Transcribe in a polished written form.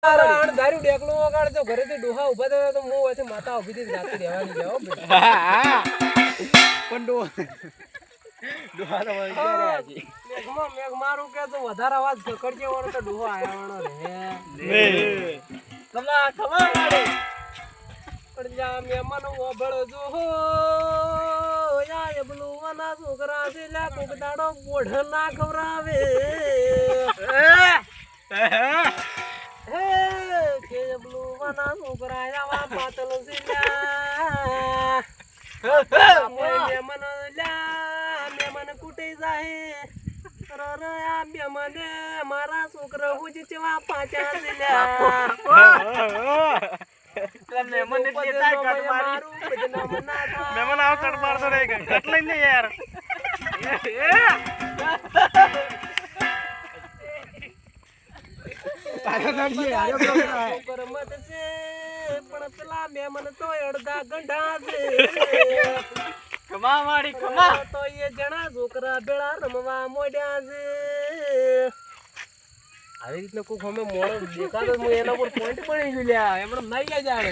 દારૂ ડેકલો વગાડ તો ઘરેથી ડોહા ઉભા થયા તો હું અહીંથી માતા ઉભી થી જાતી રહેવાની છે હો ભાઈ. પણ ડોહા તો મને ક્યારે આજી મેઘ મારું કે તો વધારે અવાજ કકડજે વાળો તો ડોહો આયા વાળો રે ખમા મારે પણ જા મહેમાન ઓભળ જો હો યા એબલું વાના છોકરા છે લા કોક દાડો બોઢ ના ખવરાવે હે કે એબલું વાના છોકરા આવા પાતલ છે લા મહેમાન કુટે જાય આ મહેમાન મારા છોકરા હું જ ચવા પાછા છે મહેમાન એટલે થાય કટ મારી મહેમાન આવ કટ મારતો રે કટ લઈને યાર પણ પેલા મહેમાન તો અડધા ગંઢા છે ખમા મારી ખમા તો એ જણા છોકરા ભેળા રમવા મોડ્યા છે આવી રીતના કોક અમે મોડો દેખાતો હું એના પર પોઈન્ટ બની ગયું લ્યા એમણે નહીં જાણે